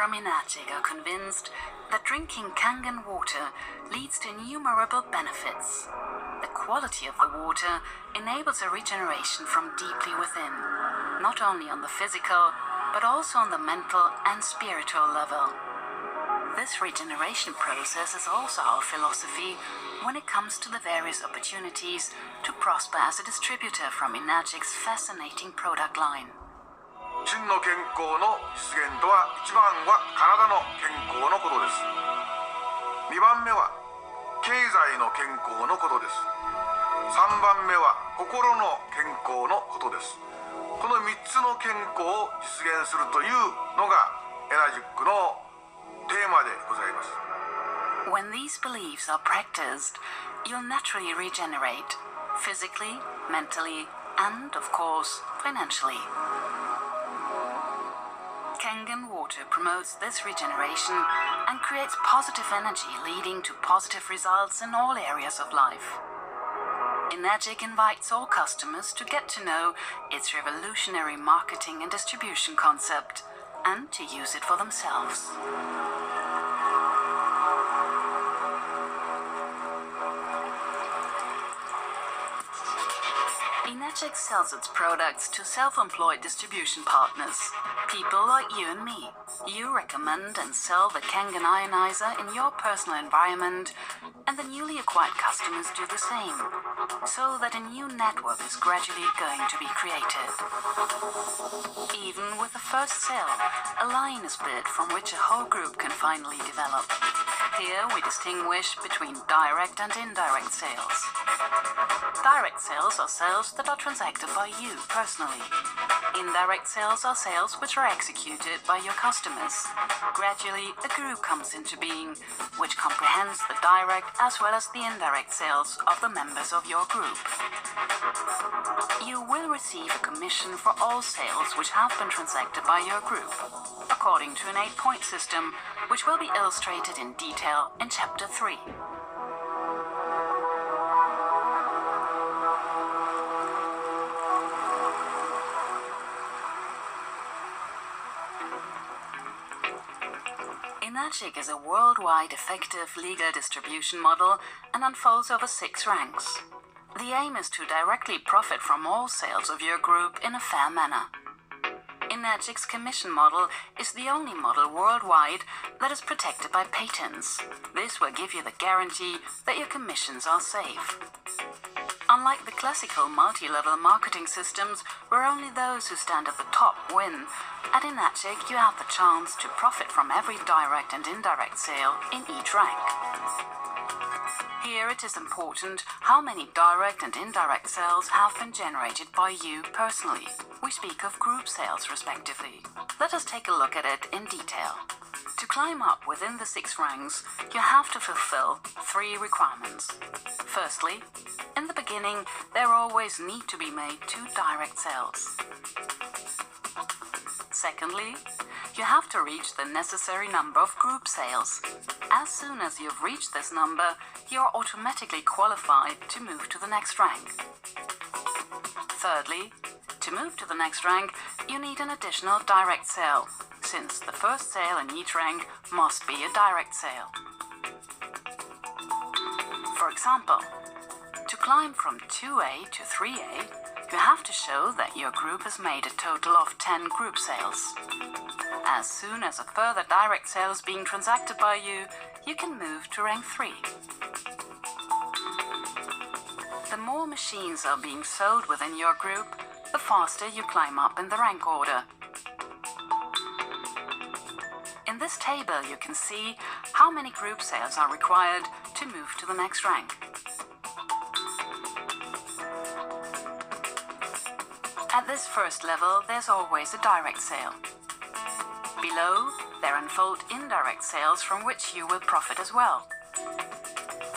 from Enagic are convinced that drinking Kangen water leads to innumerable benefits. The quality of the water enables a regeneration from deeply within, not only on the physical, but also on the mental and spiritual level. This regeneration process is also our philosophy when it comes to the various opportunities to prosper as a distributor from Enagic's fascinating product line. 真の健康の実現とは、1番は体の健康のことです。2番目は経済の健康のことです。3番目は心の健康のことです。この3つの健康を実現するというのがエナジックのテーマでございます。When these beliefs are practiced, you'll naturally regenerate, physically, mentally, and, of course, financially. Kangen water promotes this regeneration and creates positive energy, leading to positive results in all areas of life. Enagic invites all customers to get to know its revolutionary marketing and distribution concept and to use it for themselves. Enagic sells its products to self-employed distribution partners, people like you and me. You recommend and sell the Kangen ionizer in your personal environment, and the newly acquired customers do the same, so that a new network is gradually going to be created. Even with the first sale, a line is built from which a whole group can finally develop. Here we distinguish between direct and indirect sales. Direct sales are sales that are transacted by you personally. Indirect sales are sales which are executed by your customers. Gradually, a group comes into being, which comprehends the direct as well as the indirect sales of the members of your group. You will receive a commission for all sales which have been transacted by your group, according to an 8-point system, which will be illustrated in detail in Chapter 3. Enagic is a worldwide effective legal distribution model and unfolds over 6 ranks. The aim is to directly profit from all sales of your group in a fair manner. Enagic's commission model is the only model worldwide that is protected by patents. This will give you the guarantee that your commissions are safe. Unlike the classical multi-level marketing systems, where only those who stand at the top win, at Enagic you have the chance to profit from every direct and indirect sale in each rank. Here it is important how many direct and indirect sales have been generated by you personally. We speak of group sales respectively. Let us take a look at it in detail. To climb up within the 6 ranks, you have to fulfill 3 requirements. Firstly, in the beginning, there always need to be made 2 direct sales. Secondly, you have to reach the necessary number of group sales. As soon as you've reached this number, you are automatically qualified to move to the next rank. Thirdly, to move to the next rank, you need an additional direct sale, since the first sale in each rank must be a direct sale. For example, to climb from 2A to 3A, you have to show that your group has made a total of 10 group sales. As soon as a further direct sale is being transacted by you, you can move to rank 3. The more machines are being sold within your group, the faster you climb up in the rank order. In this table you can see how many group sales are required to move to the next rank. At this first level, there's always a direct sale. Below, there unfold indirect sales from which you will profit as well.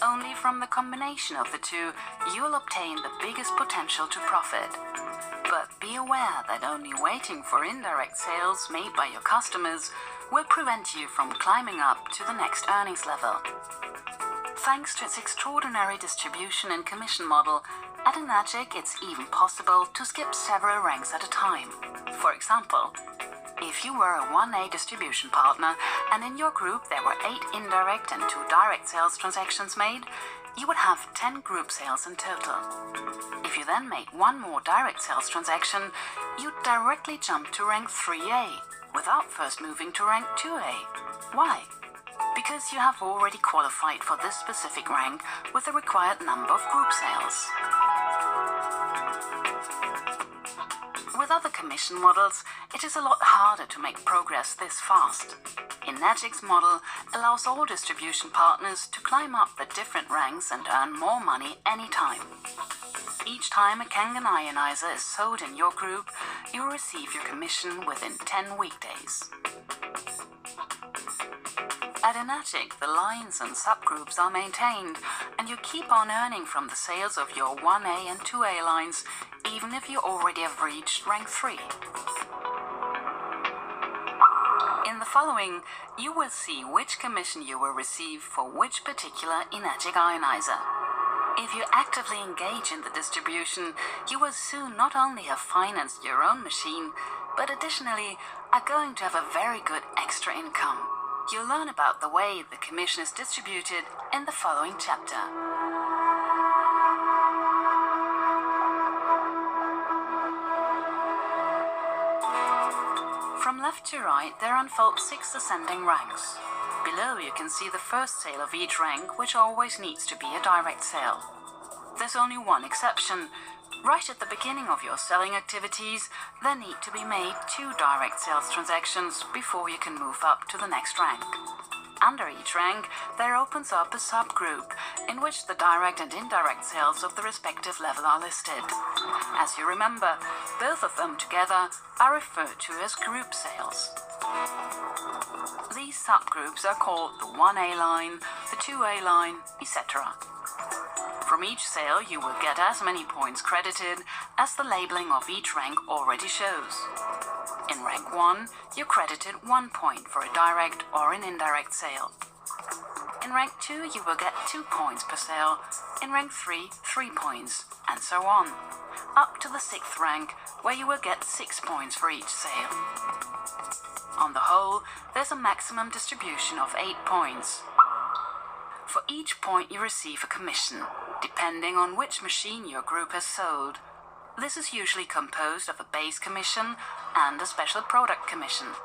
Only from the combination of the two, you will obtain the biggest potential to profit. But be aware that only waiting for indirect sales made by your customers will prevent you from climbing up to the next earnings level. Thanks to its extraordinary distribution and commission model, at Enagic it's even possible to skip several ranks at a time. For example, If you were a 1A distribution partner and in your group there were 8 indirect and 2 direct sales transactions made, you would have 10 group sales in total. If you then made one more direct sales transaction, you'd directly jump to rank 3A without first moving to rank 2A. Why? Because you have already qualified for this specific rank with the required number of group sales. With other commission models, it is a lot harder to make progress this fast. Enagic's model allows all distribution partners to climb up the different ranks and earn more money anytime. Each time a Kangen ionizer is sold in your group, you will receive your commission within 10 weekdays. At Enagic, the lines and subgroups are maintained, and you keep on earning from the sales of your 1A and 2A lines, even if you already have reached rank 3. In the following, you will see which commission you will receive for which particular Enagic ionizer. If you actively engage in the distribution, you will soon not only have financed your own machine, but additionally are going to have a very good extra income. You'll learn about the way the commission is distributed in the following chapter. From left to right, there unfold 6 ascending ranks. Below you can see the first sale of each rank, which always needs to be a direct sale. There's only one exception. Right at the beginning of your selling activities, there need to be made 2 direct sales transactions before you can move up to the next rank. Under each rank, there opens up a subgroup in which the direct and indirect sales of the respective level are listed. As you remember, both of them together are referred to as group sales. These subgroups are called the 1A line, the 2A line, etc. From each sale, you will get as many points credited as the labeling of each rank already shows. In rank 1, you're credited 1 point for a direct or an indirect sale. In rank 2, you will get 2 points per sale. In rank 3, 3 points, and so on, up to the 6th rank, where you will get 6 points for each sale. On the whole, there's a maximum distribution of 8 points. For each point you receive a commission, depending on which machine your group has sold. This is usually composed of a base commission and a special product commission.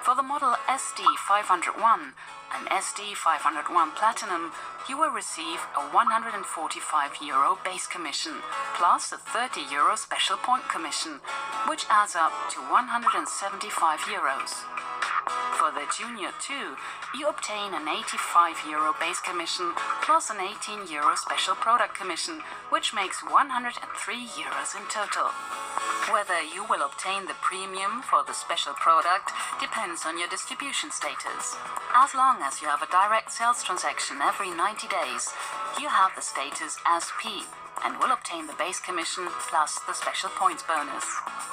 For the model SD501 and SD501 Platinum, you will receive a €145 base commission, plus a €30 special point commission, which adds up to €175. For the Junior 2, you obtain an €85 base commission plus an €18 special product commission, which makes €103 in total. Whether you will obtain the premium for the special product depends on your distribution status. As long as you have a direct sales transaction every 90 days, you have the status as P and will obtain the base commission plus the special points bonus.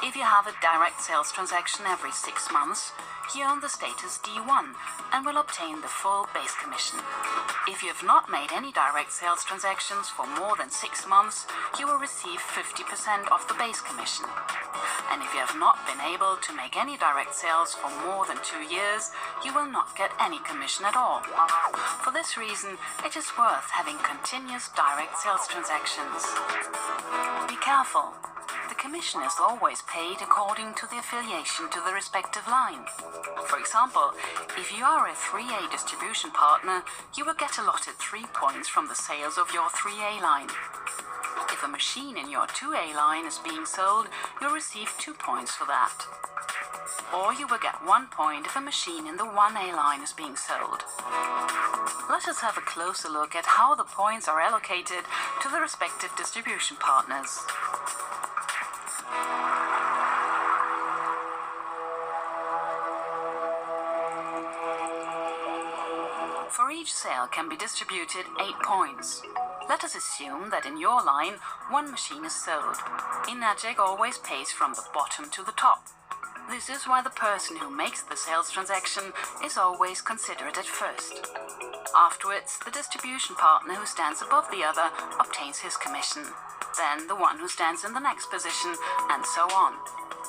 If you have a direct sales transaction every 6 months, you earn the status D1 and will obtain the full base commission. If you have not made any direct sales transactions for more than 6 months, you will receive 50% of the base commission. And if you have not been able to make any direct sales for more than 2 years, you will not get any commission at all. For this reason, it is worth having continuous direct sales transactions. Be careful. The commission is always paid according to the affiliation to the respective line. For example, if you are a 3A distribution partner, you will get allotted 3 points from the sales of your 3A line. If a machine in your 2A line is being sold, you'll receive 2 points for that. Or you will get 1 point if a machine in the 1A line is being sold. Let us have a closer look at how the points are allocated to the respective distribution partners. For each sale can be distributed 8 points. Let us assume that in your line, 1 machine is sold. Enagic always pays from the bottom to the top. This is why the person who makes the sales transaction is always considered at first. Afterwards, the distribution partner who stands above the other obtains his commission. then the one who stands in the next position, and so on.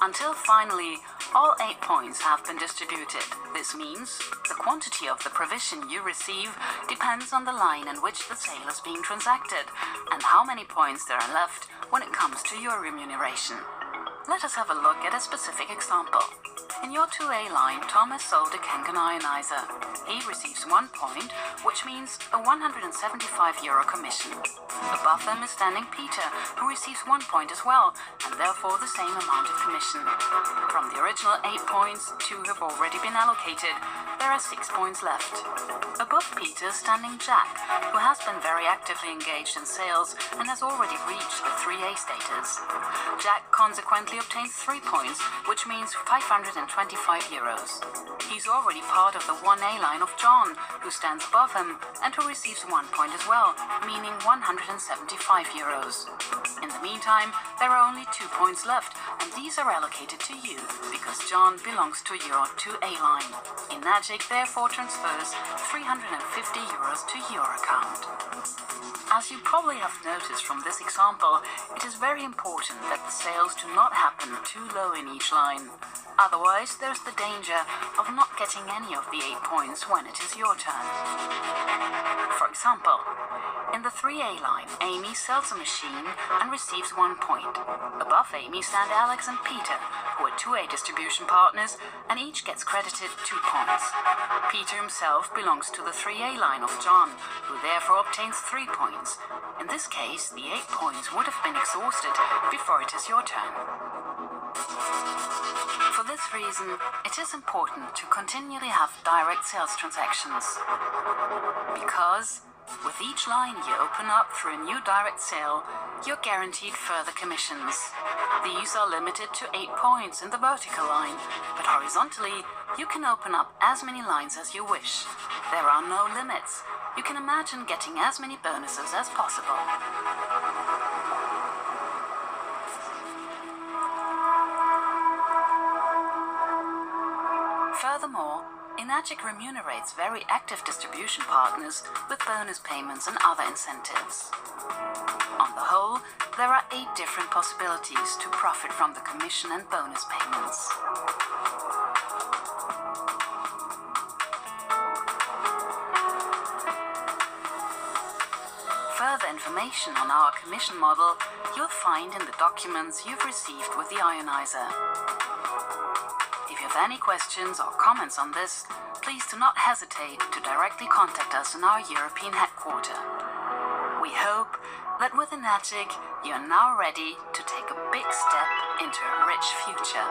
Until finally, all 8 points have been distributed. This means the quantity of the provision you receive depends on the line in which the sale is being transacted, and how many points there are left when it comes to your remuneration. Let us have a look at a specific example. In your 2A line, Thomas sold a Kangen ionizer. He receives 1 point, which means a €175 commission. Above them is standing Peter, who receives 1 point as well, and therefore the same amount of commission. From the original 8 points, 2 have already been allocated. There are 6 points left. Above Peter is standing Jack, who has been very actively engaged in sales and has already reached the 3A status. Jack consequently obtains 3 points, which means €525. He's already part of the 1A line of John, who stands above him and who receives 1 point as well, meaning €175. In the meantime, there are only 2 points left, and these are allocated to you, because John belongs to your 2A line. Enagic therefore transfers €350 to your account. As you probably have noticed from this example, it is very important that the sales do not happen too low in each line. Otherwise, there's the danger of not getting any of the 8 points when it is your turn. For example, in the 3A line, Amy sells a machine and receives 1 point. Above Amy stand Alex and Peter, who are 2A distribution partners, and each gets credited 2 points. Peter himself belongs to the 3A line of John, who therefore obtains 3 points. In this case, the 8 points would have been exhausted before it is your turn. For this reason, it is important to continually have direct sales transactions. Because with each line you open up through a new direct sale, you're guaranteed further commissions. These are limited to 8 points in the vertical line, but horizontally, you can open up as many lines as you wish. There are no limits. You can imagine getting as many bonuses as possible. Furthermore, Enagic remunerates very active distribution partners with bonus payments and other incentives. On the whole, there are 8 different possibilities to profit from the commission and bonus payments. Further information on our commission model you'll find in the documents you've received with the ionizer. If you have any questions or comments on this, please do not hesitate to directly contact us in our European headquarters. We hope that with Enagic, you are now ready to take a big step into a rich future.